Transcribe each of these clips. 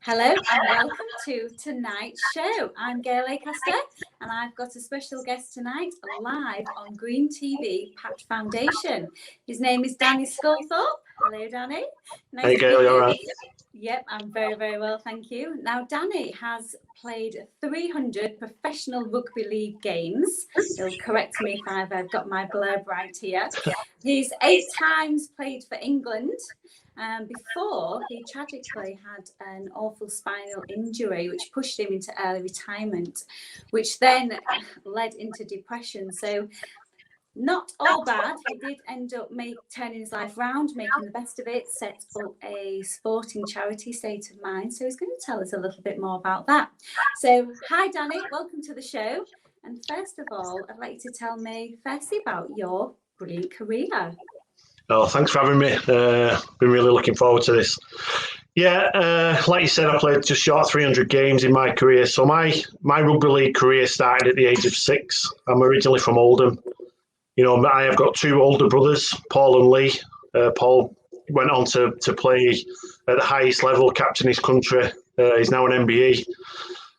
Hello and welcome to tonight's show. I'm GAIL ACASTER and I've got a special guest tonight live on Green TV Patch Foundation. His name is Danny Sculthorpe. Hello, Danny. Nice hey, GAIL, you all right? Yep, I'm very, very well, thank you. Now, Danny has played 300 professional rugby league games. He'll correct me if I've got my blurb right here. He's 8 times played for England. Before he tragically had an awful spinal injury which pushed him into early retirement, which then led into depression. So not all bad. He did end up turning his life round, making the best of it, set up a sporting charity, State of Mind. So he's going to tell us a little bit more about that. So hi Danny, welcome to the show. And first of all, I'd like you to tell me firstly about your brilliant career. Oh, thanks for having me. Been really looking forward to this. Yeah, like you said, I played just short of 300 games in my career. So my rugby league career started at the age of 6. I'm originally from Oldham. You know, I have got 2 older brothers, Paul and Lee. Paul went on to play at the highest level, captain his country. He's now an MBE.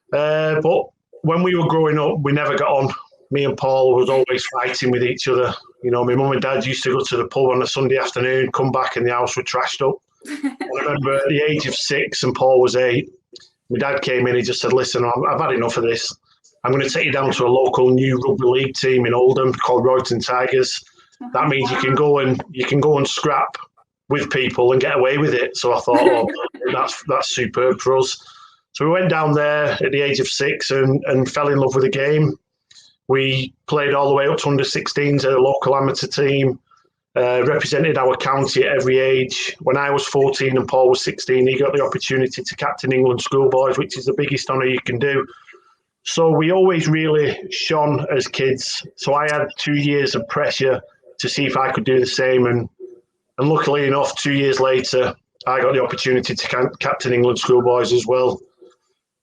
But when we were growing up, we never got on. Me and Paul was always fighting with each other. You know, my mum and dad used to go to the pub on a Sunday afternoon, come back and the house was trashed up. I remember at the age of 6 and Paul was 8, my dad came in, he just said, listen, I've had enough of this. I'm going to take you down to a local new rugby league team in Oldham called Royton Tigers. That means you can go and scrap with people and get away with it. So I thought, that's superb for us. So we went down there at the age of 6 and fell in love with the game. We played all the way up to under 16s at a local amateur team, represented our county at every age. When I was 14 and Paul was 16, he got the opportunity to captain England schoolboys, which is the biggest honour you can do. So we always really shone as kids. So I had 2 years of pressure to see if I could do the same. And luckily enough, 2 years later, I got the opportunity to captain England schoolboys as well.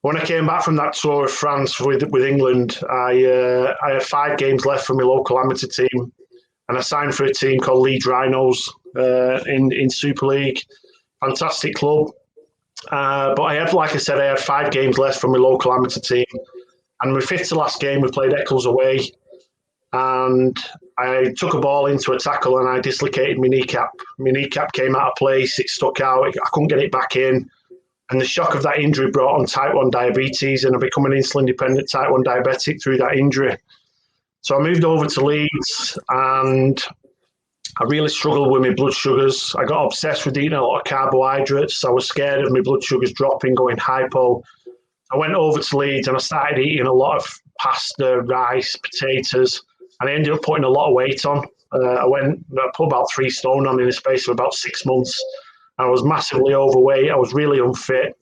When I came back from that tour of France with England, I had 5 games left for my local amateur team, and I signed for a team called Leeds Rhinos in Super League. Fantastic club, but I had 5 games left for my local amateur team, and my 5th to last game we played Eccles away, and I took a ball into a tackle and I dislocated my kneecap. My kneecap came out of place; it stuck out. I couldn't get it back in. And the shock of that injury brought on type 1 diabetes, and I become an insulin-dependent type 1 diabetic through that injury. So I moved over to Leeds, and I really struggled with my blood sugars. I got obsessed with eating a lot of carbohydrates. I was scared of my blood sugars dropping, going hypo. I went over to Leeds, and I started eating a lot of pasta, rice, potatoes, and I ended up putting a lot of weight on. I put about 3 stone on in the space of about 6 months. I was massively overweight. I was really unfit.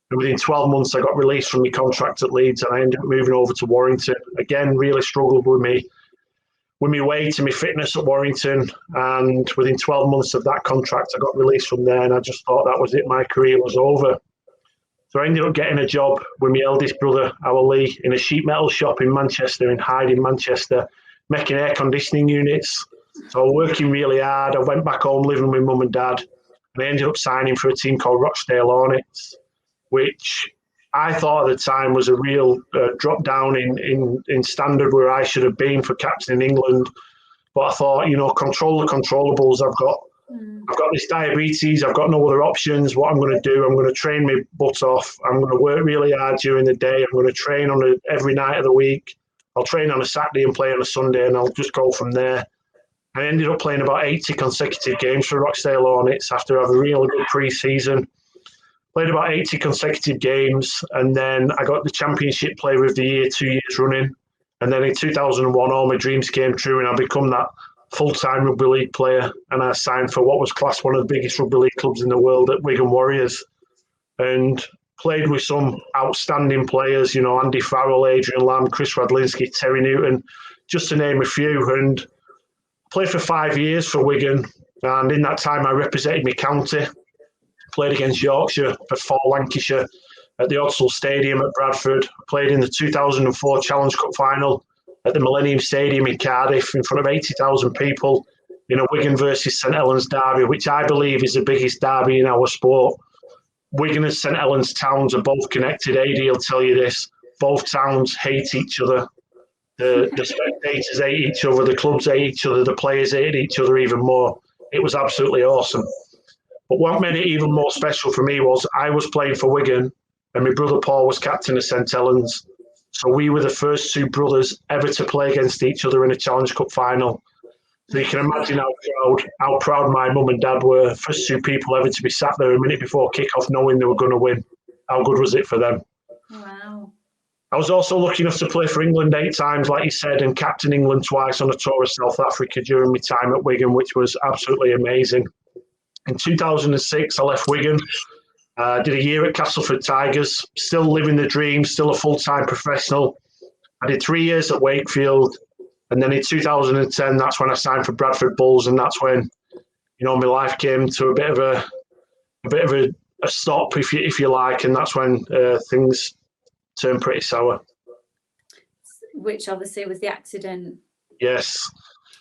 And within 12 months, I got released from my contract at Leeds and I ended up moving over to Warrington. Again, really struggled with my weight and my fitness at Warrington. And within 12 months of that contract, I got released from there. And I just thought that was it. My career was over. So I ended up getting a job with my eldest brother, our Lee, in a sheet metal shop in Manchester, in Hyde in Manchester, making air conditioning units. So I was working really hard. I went back home living with mum and dad. And I ended up signing for a team called Rochdale Hornets, which I thought at the time was a real drop down in standard where I should have been for captaining England. But I thought, control the controllables. I've got this diabetes. I've got no other options. What I'm going to do, I'm going to train my butt off. I'm going to work really hard during the day. I'm going to train every night of the week. I'll train on a Saturday and play on a Sunday, and I'll just go from there. I ended up playing about 80 consecutive games for Rochdale Hornets after having a really good pre-season. Played about 80 consecutive games, and then I got the Championship Player of the Year 2 years running. And then in 2001, all my dreams came true, and I become that full-time rugby league player. And I signed for what was classed one of the biggest rugby league clubs in the world at Wigan Warriors. And played with some outstanding players, Andy Farrell, Adrian Lamb, Chris Radlinski, Terry Newton, just to name a few. And played for 5 years for Wigan, and in that time I represented my county. Played against Yorkshire for Lancashire at the Odsal Stadium at Bradford. Played in the 2004 Challenge Cup final at the Millennium Stadium in Cardiff in front of 80,000 people in a Wigan versus St Helens derby, which I believe is the biggest derby in our sport. Wigan and St Helens towns are both connected. AD will tell you this. Both towns hate each other. The spectators hate each other. The clubs hate each other. The players hate each other even more. It was absolutely awesome. But what made it even more special for me was I was playing for Wigan and my brother Paul was captain of St Helens. So we were the first two brothers ever to play against each other in a Challenge Cup final. So you can imagine how proud my mum and dad were. First two people ever to be sat there a minute before kick-off knowing they were going to win. How good was it for them? Wow. I was also lucky enough to play for England 8 times, like you said, and captain England twice on a tour of South Africa during my time at Wigan, which was absolutely amazing. In 2006, I left Wigan. Did a year at Castleford Tigers, still living the dream, still a full-time professional. I did 3 years at Wakefield. And then in 2010, that's when I signed for Bradford Bulls, and that's when, my life came to a bit of a stop, if you like, and that's when things turned pretty sour. Which obviously was the accident. Yes.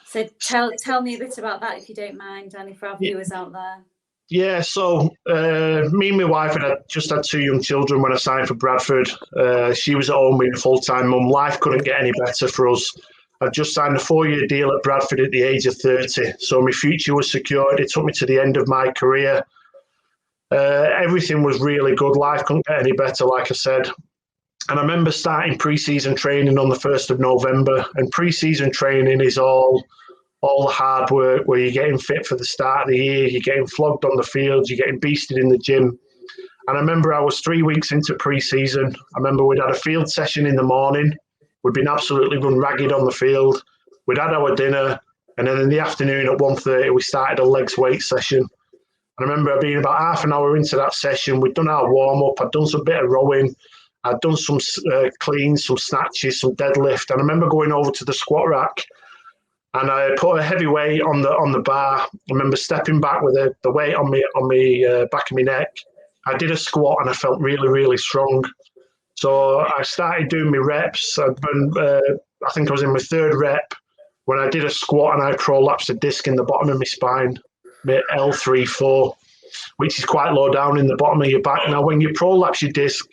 So tell me a bit about that, if you don't mind, Danny, for our viewers out there. Yeah, so me and my wife had just had 2 young children when I signed for Bradford. She was at home being a full-time mum. Life couldn't get any better for us. I'd just signed a 4-year deal at Bradford at the age of 30, so my future was secured. It took me to the end of my career. Everything was really good. Life couldn't get any better, like I said. And I remember starting pre-season training on the 1st of November, and pre-season training is all the hard work where you're getting fit for the start of the year, you're getting flogged on the field, you're getting beasted in the gym. And I remember I was 3 weeks into pre-season. I remember we'd had a field session in the morning. We'd been absolutely run ragged on the field. We'd had our dinner, and then in the afternoon at 1:30, we started a legs weight session. And I remember being about half an hour into that session, we'd done our warm-up, I'd done some bit of rowing, I'd done some cleans, some snatches, some deadlift. And I remember going over to the squat rack, and I put a heavy weight on the bar. I remember stepping back with the weight on me back of my neck. I did a squat, and I felt really, really strong. So I started doing my reps. I think I was in my 3rd rep when I did a squat and I prolapsed a disc in the bottom of my spine, my L3-4, which is quite low down in the bottom of your back. Now, when you prolapse your disc,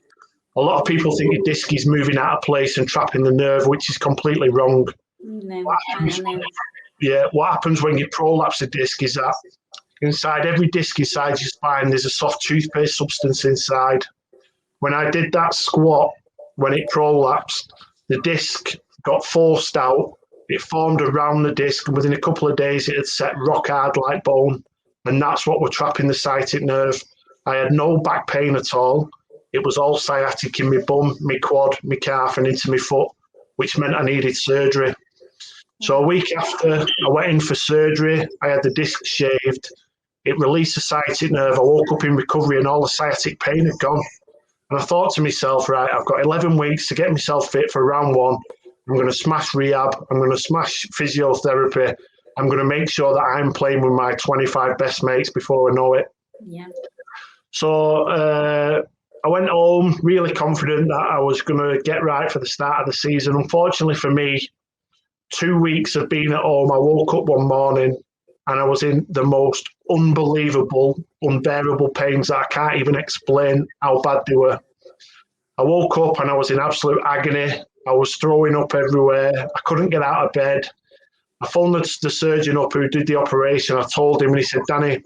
a lot of people think your disc is moving out of place and trapping the nerve, which is completely wrong. No, what happens when you prolapse a disc is that inside every disc inside your spine, there's a soft toothpaste substance inside. When I did that squat, when it prolapsed, the disc got forced out. It formed around the disc, and within a couple of days, it had set rock hard like bone. And that's what we're trapping the sciatic nerve. I had no back pain at all. It was all sciatic in my bum, my quad, my calf, and into my foot, which meant I needed surgery. So a week after I went in for surgery, I had the disc shaved. It released the sciatic nerve. I woke up in recovery, and all the sciatic pain had gone. And I thought to myself, right, I've got 11 weeks to get myself fit for round 1. I'm going to smash rehab. I'm going to smash physiotherapy. I'm going to make sure that I'm playing with my 25 best mates before I know it. Yeah. So I went home really confident that I was going to get right for the start of the season. Unfortunately for me, 2 weeks of being at home, I woke up one morning and I was in the most unbelievable, unbearable pains that I can't even explain how bad they were. I woke up and I was in absolute agony. I was throwing up everywhere. I couldn't get out of bed. I phoned the surgeon up who did the operation. I told him, and he said, Danny,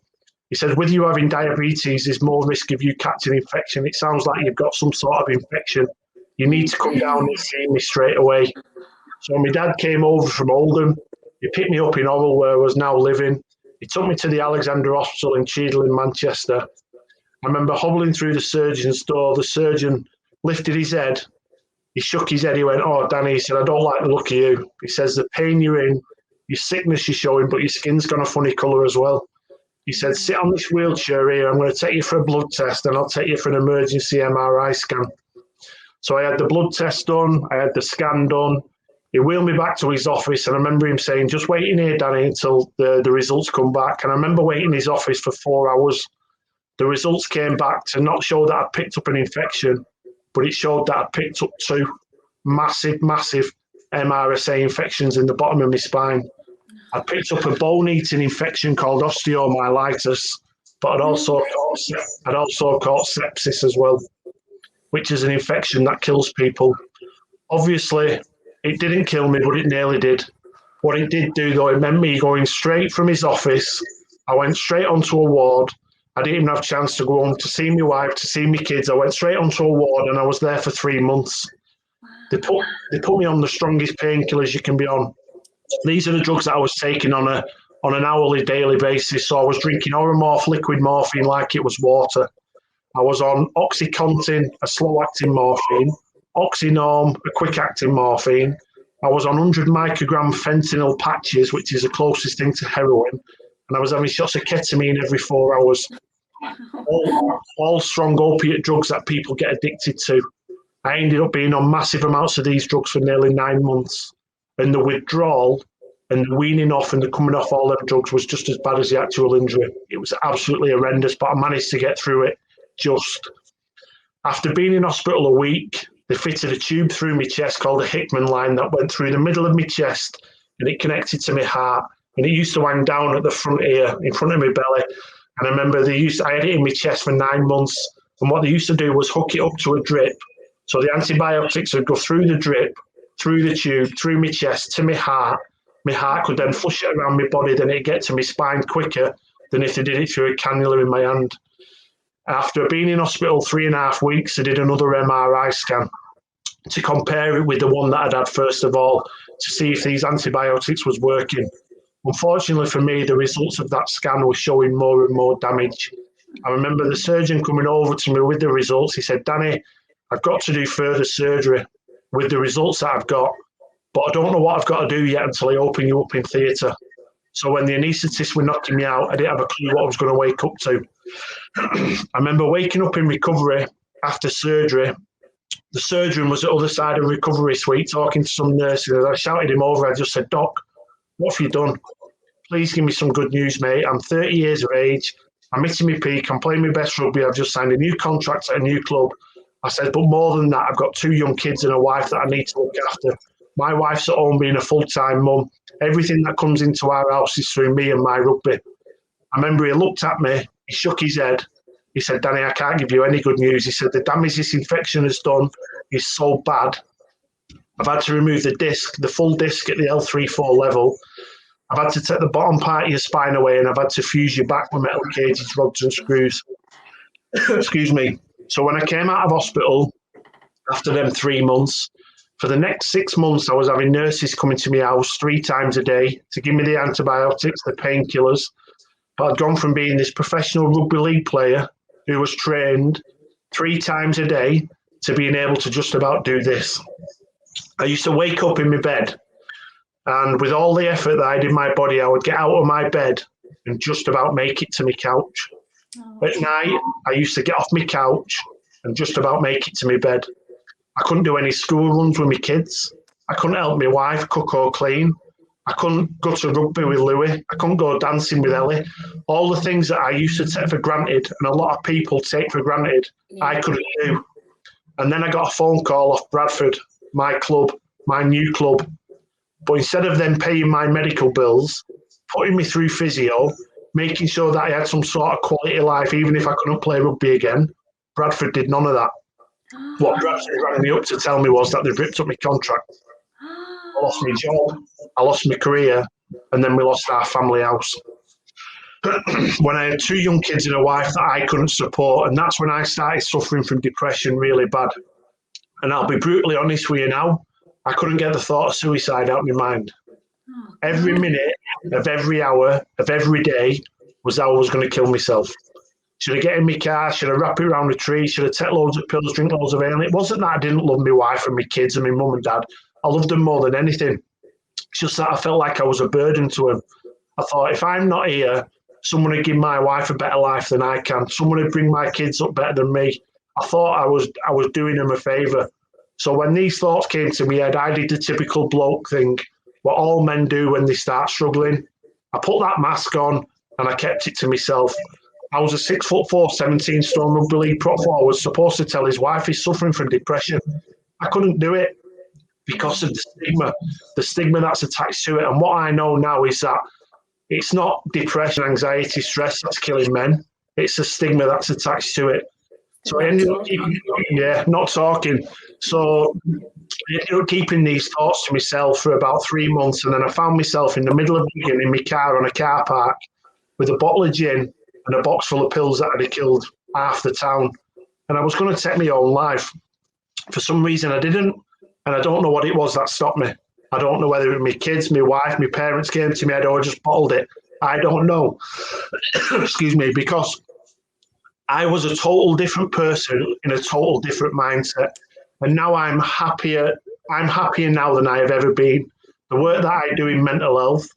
he said, with you having diabetes, there's more risk of you catching infection. It sounds like you've got some sort of infection. You need to come down and see me straight away. So my dad came over from Oldham. He picked me up in Orwell, where I was now living. He took me to the Alexander Hospital in Cheadle in Manchester. I remember hobbling through the surgeon's door. The surgeon lifted his head. He shook his head. He went, oh, Danny, he said, I don't like the look of you. He says, the pain you're in, your sickness you're showing, but your skin's got a funny colour as well. He said, sit on this wheelchair here. I'm going to take you for a blood test and I'll take you for an emergency MRI scan. So I had the blood test done. I had the scan done. He wheeled me back to his office, and I remember him saying, just wait in here, Danny, until the results come back. And I remember waiting in his office for 4 hours. The results came back to not show that I'd picked up an infection, but it showed that I'd picked up 2 massive MRSA infections in the bottom of my spine. I picked up a bone-eating infection called osteomyelitis, but I'd also caught sepsis as well, which is an infection that kills people. Obviously, it didn't kill me, but it nearly did. What it did do, though, it meant me going straight from his office. I went straight onto a ward. I didn't even have a chance to go home to see my wife, to see my kids. I went straight onto a ward and I was there for 3 months. They put me on the strongest painkillers you can be on. These are the drugs that I was taking on an hourly, daily basis. So I was drinking Oromorph liquid morphine like it was water. I was on OxyContin, a slow-acting morphine, Oxynorm, a quick-acting morphine. I was on 100 microgram fentanyl patches, which is the closest thing to heroin. And I was having shots of ketamine every 4 hours. All strong opiate drugs that people get addicted to. I ended up being on massive amounts of these drugs for nearly 9 months. And the withdrawal and the weaning off and the coming off all them drugs was just as bad as the actual injury. It was absolutely horrendous, but I managed to get through it just. After being in hospital a week, they fitted a tube through my chest called a Hickman line that went through the middle of my chest and it connected to my heart. And it used to hang down at the front here, in front of my belly. And I remember I had it in my chest for 9 months. And what they used to do was hook it up to a drip. So the antibiotics would go through the drip, through the tube, through my chest, to my heart. My heart could then flush it around my body, then it'd get to my spine quicker than if they did it through a cannula in my hand. After being in hospital 3.5 weeks, they did another MRI scan to compare it with the one that I'd had first of all, to see if these antibiotics was working. Unfortunately for me, the results of that scan were showing more and more damage. I remember the surgeon coming over to me with the results. He said, "Danny, I've got to do further surgery with the results that I've got, but I don't know what I've got to do yet until I open you up in theatre." So when the anaesthetists were knocking me out, I didn't have a clue what I was going to wake up to. I remember waking up in recovery after surgery. The surgeon was at the other side of the recovery suite talking to some nurses. As I shouted him over, I just said, "Doc, what have you done? Please give me some good news, mate. I'm 30 years of age. I'm hitting my peak. I'm playing my best rugby. I've just signed a new contract at a new club." I said, "But more than that, I've got 2 young kids and a wife that I need to look after. My wife's at home being a full-time mum. Everything that comes into our house is through me and my rugby." I remember he looked at me, he shook his head. He said, "Danny, I can't give you any good news." He said, "The damage this infection has done is so bad. I've had to remove the disc, the full disc at the L3-4 level. I've had to take the bottom part of your spine away and I've had to fuse you back with metal cages, rods and screws." Excuse me. So when I came out of hospital after them 3 months, for the next 6 months, I was having nurses coming to my house 3 times a day to give me the antibiotics, the painkillers. But I'd gone from being this professional rugby league player who was trained 3 times a day to being able to just about do this. I used to wake up in my bed, and with all the effort that I did in my body, I would get out of my bed and just about make it to my couch. At night, I used to get off my couch and just about make it to my bed. I couldn't do any school runs with my kids. I couldn't help my wife cook or clean. I couldn't go to rugby with Louis. I couldn't go dancing with Ellie. All the things that I used to take for granted, and a lot of people take for granted, I couldn't do. And then I got a phone call off Bradford, my club, my new club. But instead of them paying my medical bills, putting me through physio, making sure that I had some sort of quality life, even if I couldn't play rugby again, Bradford did none of that. What Bradford rang me up to tell me was that they'd ripped up my contract. I lost my job, I lost my career, and then we lost our family house. When I had 2 young kids and a wife that I couldn't support, and that's when I started suffering from depression really bad. And I'll be brutally honest with you now, I couldn't get the thought of suicide out of my mind. Every minute of every hour of every day was how I was going to kill myself. Should I get in my car? Should I wrap it around a tree? Should I take loads of pills, drink loads of ale? And it wasn't that I didn't love my wife and my kids and my mum and dad. I loved them more than anything. It's just that I felt like I was a burden to them. I thought, if I'm not here, someone would give my wife a better life than I can. Someone would bring my kids up better than me. I thought I was doing them a favour. So when these thoughts came to my head, I did the typical bloke thing, what all men do when they start struggling. I put that mask on and I kept it to myself. I was a 6'4", 17-stone rugby league prop forward, supposed to tell his wife he's suffering from depression. I couldn't do it because of the stigma that's attached to it. And what I know now is that it's not depression, anxiety, stress that's killing men. it's a stigma that's attached to it. So I ended up not talking. So I ended up keeping these thoughts to myself for about 3 months, and then I found myself in the middle of Wigan in my car on a car park with a bottle of gin and a box full of pills that had killed half the town. And I was going to take my own life. For some reason, I didn't, and I don't know what it was that stopped me. I don't know whether it was my kids, my wife, my parents came to me, I'd already just bottled it. I don't know. Excuse me, because I was a total different person in a total different mindset. And now I'm happier. I'm happier now than I have ever been. The work that I do in mental health,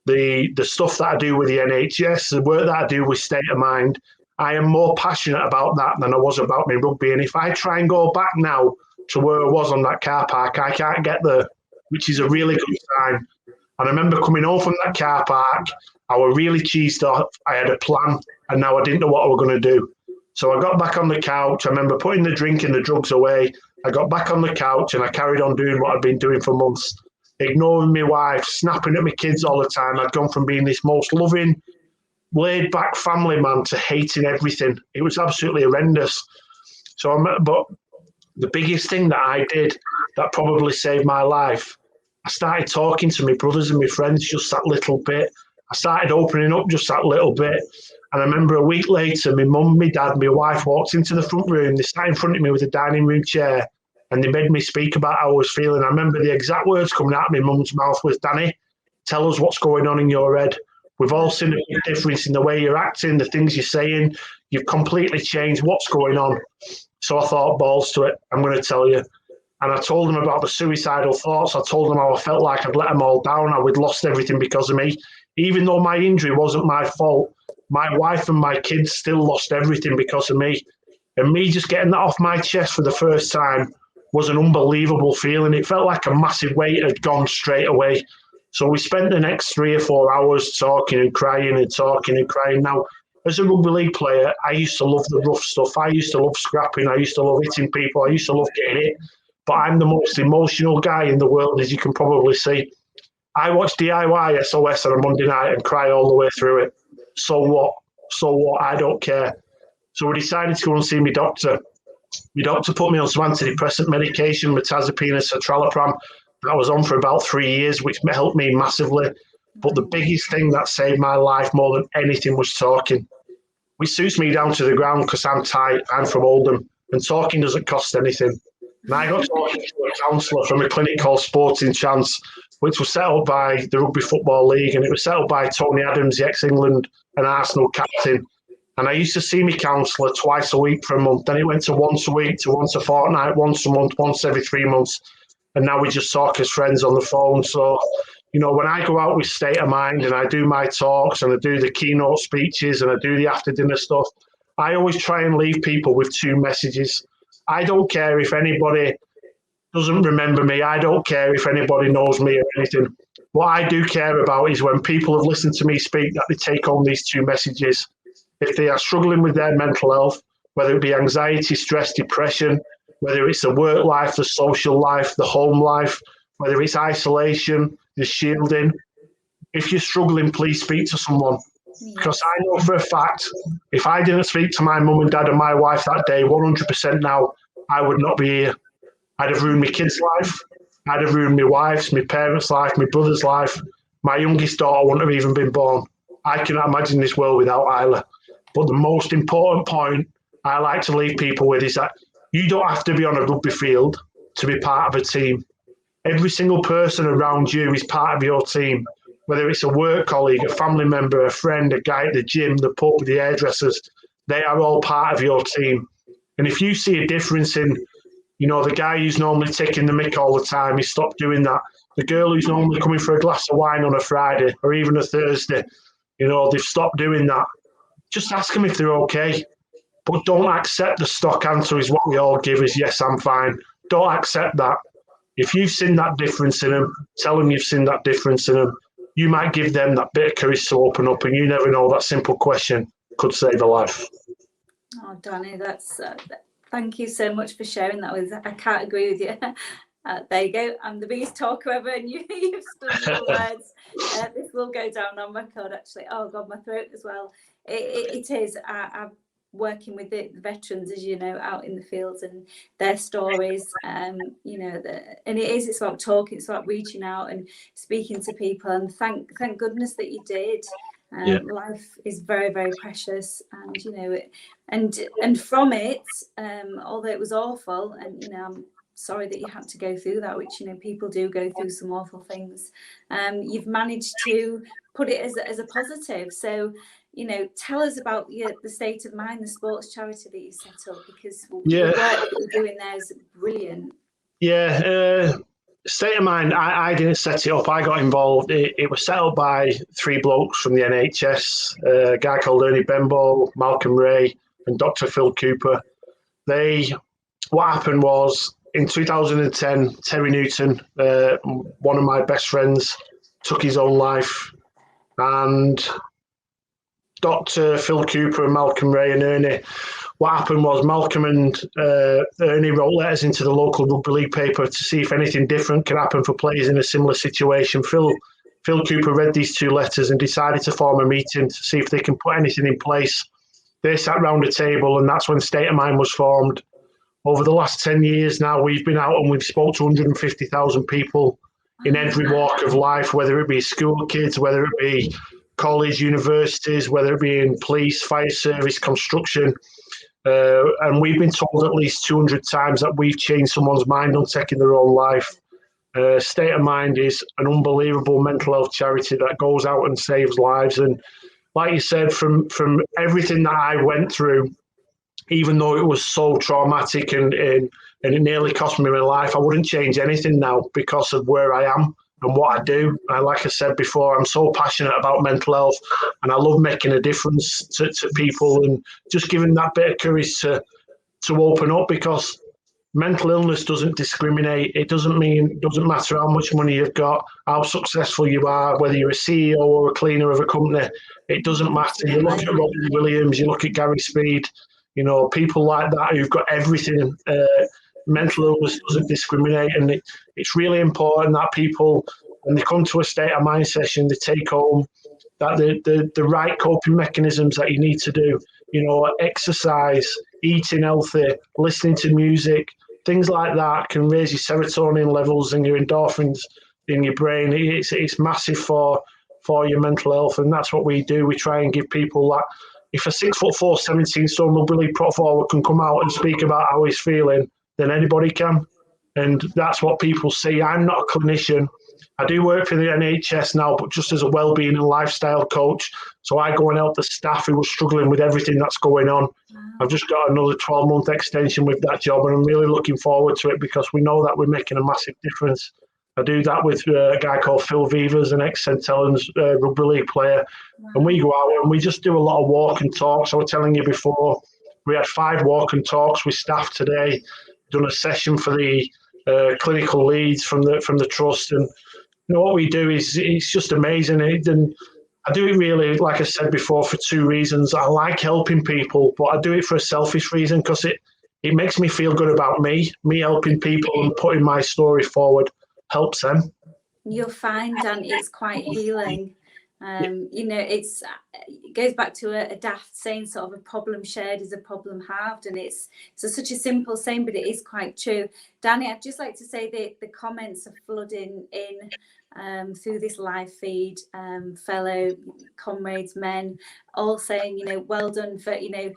the stuff that I do with the NHS, the work that I do with state of mind, I am more passionate about that than I was about my rugby. And if I try and go back now to where I was on that car park, I can't get there, which is a really good sign. And I remember coming home from that car park, I was really cheesed off. I had a plan, and now I didn't know what I was going to do. So I got back on the couch. I remember putting the drink and the drugs away. I got back on the couch and I carried on doing what I'd been doing for months, ignoring my wife, snapping at my kids all the time. I'd gone from being this most loving, laid-back family man to hating everything. It was absolutely horrendous. But the biggest thing that I did that probably saved my life, I started talking to my brothers and my friends just that little bit. I started opening up just that little bit. And I remember a week later, my mum, my dad, my wife walked into the front room. They sat in front of me with a dining room chair and they made me speak about how I was feeling. I remember the exact words coming out of my mum's mouth was, "Danny, tell us what's going on in your head. We've all seen a big difference in the way you're acting, the things you're saying. You've completely changed. What's going on?" So I thought, balls to it. I'm going to tell you. And I told them about the suicidal thoughts. I told them how I felt like I'd let them all down. I'd lost everything because of me. Even though my injury wasn't my fault, my wife and my kids still lost everything because of me. And me just getting that off my chest for the first time was an unbelievable feeling. It felt like a massive weight had gone straight away. So we spent the next 3 or 4 hours talking and crying and talking and crying. Now, as a rugby league player, I used to love the rough stuff. I used to love scrapping. I used to love hitting people. I used to love getting hit. But I'm the most emotional guy in the world, as you can probably see. I watch DIY SOS on a Monday night and cry all the way through it. So what? So what? I don't care. So we decided to go and see my doctor. My doctor put me on some antidepressant medication, mirtazapine and citalopram, that I was on for about 3 years, which helped me massively. But the biggest thing that saved my life more than anything was talking. Which suits me down to the ground because I'm tight, I'm from Oldham, and talking doesn't cost anything. And I got talking to a counsellor from a clinic called Sporting Chance, which was set up by the Rugby Football League, and it was set up by Tony Adams, the ex-England and Arsenal captain. And I used to see my counsellor twice a week for a month. Then it went to once a week, to once a fortnight, once a month, once every 3 months. And now we just talk as friends on the phone. So, you know, when I go out with State of Mind and I do my talks and I do the keynote speeches and I do the after dinner stuff, I always try and leave people with 2 messages. I don't care if anybody doesn't remember me. I don't care if anybody knows me or anything. What I do care about is when people have listened to me speak, that they take home these 2 messages. If they are struggling with their mental health, whether it be anxiety, stress, depression, whether it's the work life, the social life, the home life, whether it's isolation, the shielding, if you're struggling, please speak to someone. Because I know for a fact, if I didn't speak to my mum and dad and my wife that day, 100% now, I would not be here. I'd have ruined my kids' life. I'd have ruined my wife's, my parents' life, my brother's life. My youngest daughter wouldn't have even been born. I cannot imagine this world without Isla. But the most important point I like to leave people with is that you don't have to be on a rugby field to be part of a team. Every single person around you is part of your team. Whether it's a work colleague, a family member, a friend, a guy at the gym, the pub, the hairdressers, they are all part of your team. And if you see a difference in, you know, the guy who's normally taking the mick all the time, he stopped doing that. The girl who's normally coming for a glass of wine on a Friday or even a Thursday, you know, they've stopped doing that. Just ask them if they're okay. But don't accept the stock answer is what we all give is, yes, I'm fine. Don't accept that. If you've seen that difference in them, tell them you've seen that difference in them. You might give them that bit of courage to open up, and you never know, that simple question could save a life. Oh, Danny, that's thank you so much for sharing that with us. I can't agree with you There you go. I'm the biggest talker ever, and you've stunned me with words. This will go down on record, actually. Oh God, my throat as well. It is. I'm working with the veterans, as you know, out in the fields and their stories. You know, and it's about talking. It's about reaching out and speaking to people. And thank goodness that you did. Life is very, very precious, and you know, and from it, although it was awful, and you know, I'm sorry that you had to go through that, which you know, people do go through some awful things. You've managed to put it as a positive. So, you know, tell us about the State of Mind, the sports charity that you set up, because the work that you're doing there is brilliant. State of Mind, I didn't set it up. I got involved. It was set up by 3 blokes from the NHS, a guy called Ernie Benbow, Malcolm Ray, and Dr. Phil Cooper. What happened was, in 2010, Terry Newton, one of my best friends, took his own life. And Dr. Phil Cooper and Malcolm Ray and Ernie, what happened was Malcolm and Ernie wrote letters into the local rugby league paper to see if anything different could happen for players in a similar situation. Phil Cooper read these 2 letters and decided to form a meeting to see if they can put anything in place. They sat round a table, and that's when State of Mind was formed. Over the last 10 years now, we've been out and we've spoke to 150,000 people in every walk of life, whether it be school kids, whether it be college, universities, whether it be in police, fire service, construction. And we've been told at least 200 times that we've changed someone's mind on taking their own life. State of Mind is an unbelievable mental health charity that goes out and saves lives. And like you said, from everything that I went through, even though it was so traumatic and it nearly cost me my life, I wouldn't change anything now because of where I am and what I do. Like I said before, I'm so passionate about mental health, and I love making a difference to people and just giving that bit of courage to open up, because mental illness doesn't discriminate. It doesn't matter how much money you've got, how successful you are, whether you're a CEO or a cleaner of a company. It doesn't matter. You look at Robin Williams, you look at Gary Speed, you know, people like that who've got everything. Mental illness doesn't discriminate, and it's really important that people, when they come to a State of Mind session, they take home that the right coping mechanisms that you need to do. You know, exercise, eating healthy, listening to music, things like that can raise your serotonin levels and your endorphins in your brain. It's massive for your mental health, and that's what we do. We try and give people that. If a 6'4", 17-stone rugby league pro forward can come out and speak about how he's feeling, then anybody can. And that's what people see. I'm not a clinician. I do work for the NHS now, but just as a wellbeing and lifestyle coach. So I go and help the staff who are struggling with everything that's going on. I've just got another 12-month extension with that job, and I'm really looking forward to it because we know that we're making a massive difference. I do that with a guy called Phil Vivers, an ex-St Helens rugby league player. Wow. And we go out and we just do a lot of walk and talks. I was telling you before, we had 5 walk and talks with staff today, done a session for the clinical leads from the trust. And you know, what we do is it's just amazing. And I do it really, like I said before, for 2 reasons. I like helping people, but I do it for a selfish reason because it makes me feel good about me helping people and putting my story forward helps them. You'll find, Dan, it's quite healing. You know, it goes back to a daft saying, sort of, a problem shared is a problem halved, and it's such a simple saying, but it is quite true. Danny, I'd just like to say that the comments are flooding in through this live feed, fellow comrades, men, all saying, you know, well done for, you know,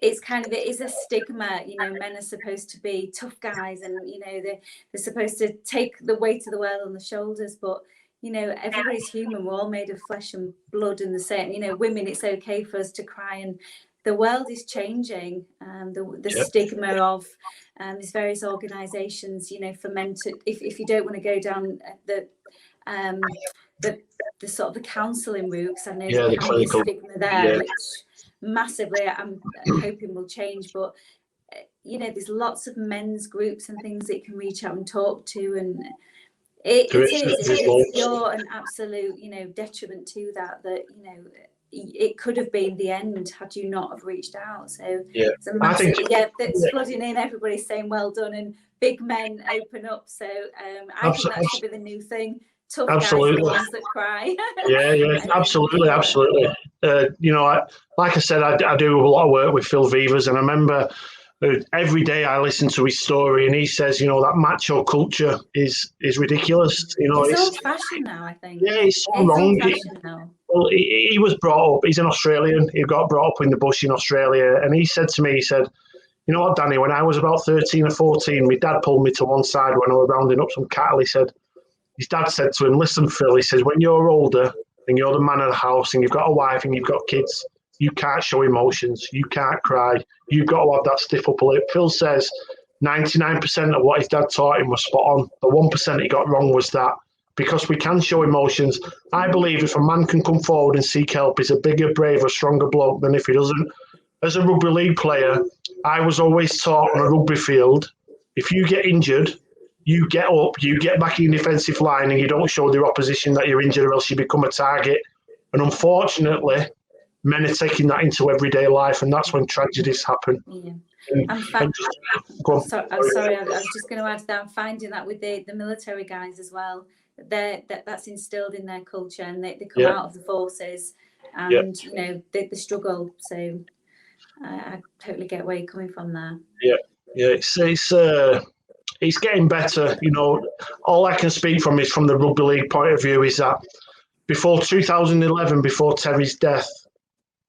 it's kind of, it is a stigma, you know, men are supposed to be tough guys, and you know, they're supposed to take the weight of the world on the shoulders, but you know, everybody's human. We're all made of flesh and blood, and the same, you know, women, it's okay for us to cry, and the world is changing. The stigma of these various organisations, you know, for men to, if you don't want to go down the sort of the counselling route, because I know there can be a stigma there, which massively I'm hoping will change. But you know, there's lots of men's groups and things that you can reach out and talk to, and you're an absolute, you know, detriment to that, you know, it could have been the end had you not have reached out. So Yeah, it's a massive, that's flooding in. Everybody's saying well done, and big men open up. So I think that should be the new thing. Tough guys are the ones that cry. Yeah, absolutely. You know, like I said, I do a lot of work with Phil Vivers, and I remember every day I listen to his story, and he says, you know, that macho culture is ridiculous. You know, it's old fashioned now, I think. Yeah, it's so wrong. Well, he was brought up. He's an Australian. He got brought up in the bush in Australia, and he said to me, he said, you know what, Danny, when I was about 13 or 14, my dad pulled me to one side when I was rounding up some cattle. He said, his dad said to him, listen, Phil, he says, when you're older and you're the man of the house and you've got a wife and you've got kids, you can't show emotions. You can't cry. You've got to have that stiff upper lip. Phil says 99% of what his dad taught him was spot on. The 1% he got wrong was that because we can show emotions. I believe if a man can come forward and seek help, he's a bigger, braver, stronger bloke than if he doesn't. As a rugby league player, I was always taught on a rugby field, if you get injured, you get up, you get back in your defensive line and you don't show the opposition that you're injured or else you become a target. And unfortunately, men are taking that into everyday life, and that's when tragedies happen. Yeah. I'm sorry, I was just going to add that I'm finding that with the military guys as well. That's instilled in their culture, and they come out of the forces, and you know the struggle. So I totally get where you're coming from there. It's getting better. You know, all I can speak from is from the rugby league point of view is that before 2011, before Terry's death,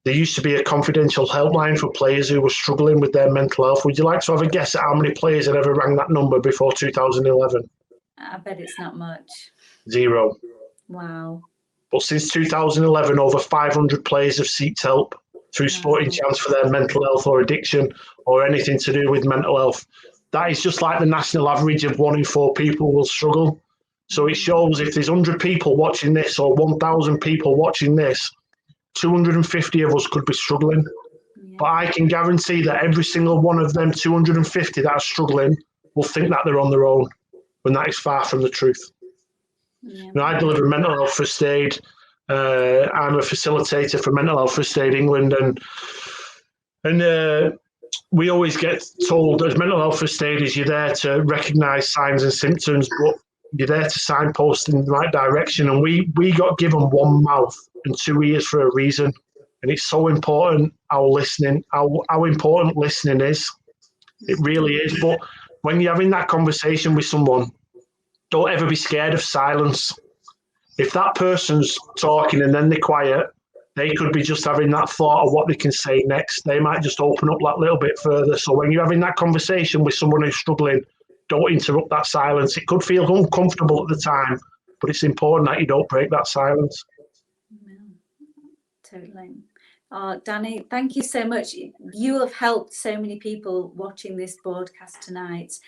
there used to be a confidential helpline for players who were struggling with their mental health. Would you like to have a guess at how many players had ever rang that number before 2011? I bet it's not much. 0. Wow. But since 2011, over 500 players have sought help through Sporting Chance for their mental health or addiction or anything to do with mental health. That is just like the national average of 1 in 4 people will struggle. So it shows if there's 100 people watching this or 1,000 people watching this, 250 of us could be struggling. Yeah. But I can guarantee that every single one of them 250 that are struggling will think that they're on their own, when that is far from the truth. Yeah. You know, I deliver mental health first aid. I'm a facilitator for Mental Health First Aid England, and we always get told as mental health first aiders, you're there to recognise signs and symptoms, but you're there to signpost in the right direction. And we got given 1 mouth and 2 ears for a reason. And it's so important how important listening is. It really is. But when you're having that conversation with someone, don't ever be scared of silence. If that person's talking and then they're quiet, they could be just having that thought of what they can say next. They might just open up that little bit further. So when you're having that conversation with someone who's struggling, don't interrupt that silence. It could feel uncomfortable at the time, but it's important that you don't break that silence. Yeah, totally. Danny, thank you so much. You have helped so many people watching this broadcast tonight.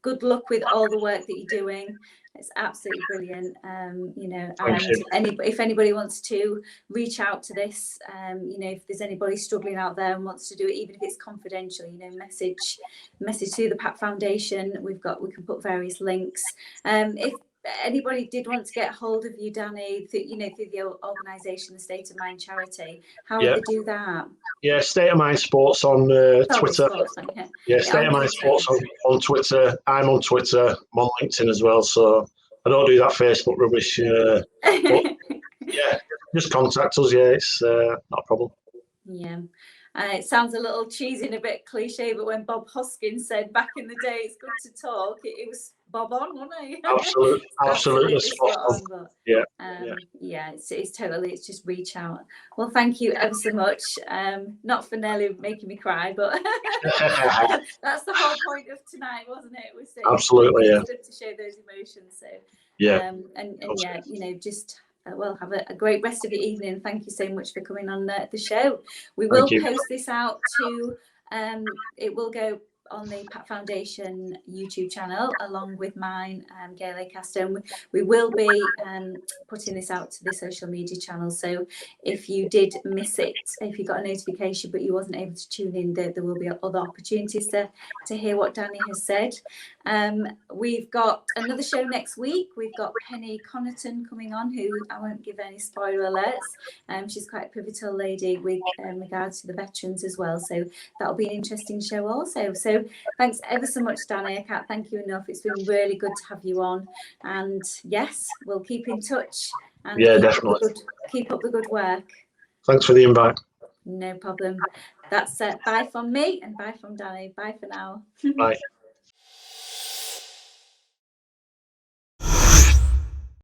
Good luck with all the work that you're doing. It's absolutely brilliant. You know, and if anybody wants to reach out to this, you know, if there's anybody struggling out there and wants to do it, even if it's confidential, you know, message to the Pat Foundation. We can put various links. If anybody did want to get hold of you, Danny, through the organisation, the State of Mind charity, how would they do that? Yeah, State of Mind Sports on Twitter. State of Mind Sports on Twitter. I'm on Twitter. I'm on LinkedIn as well. So I don't do that Facebook rubbish. But yeah, just contact us. Yeah, it's not a problem. Yeah. It sounds a little cheesy and a bit cliche, but when Bob Hoskins said back in the day, it's good to talk, it was Bob on, wasn't it? Absolutely spot on. But, yeah, it's totally, it's just reach out. Well, thank you ever so much. Not for nearly making me cry, but that's the whole point of tonight, wasn't it? Absolutely, it's good to show those emotions. So yeah, you know, just. Well, have a great rest of your evening. Thank you so much for coming on the show. We will post this out to, it will go on the Pat Foundation YouTube channel along with mine, GAIL ACASTER, and we will be putting this out to the social media channel. So if you did miss it, if you got a notification but you wasn't able to tune in, there will be other opportunities to hear what Danny has said. We've got another show next week. We've got Penny Connaughton coming on, who I won't give any spoiler alerts. She's quite a pivotal lady with regards to the veterans as well. So that'll be an interesting show also. So thanks ever so much, Danny. I can't thank you enough. It's been really good to have you on. And yes, we'll keep in touch. And Yeah, definitely. Keep up the good work. Thanks for the invite. No problem. That's bye from me and bye from Danny. Bye for now. Bye.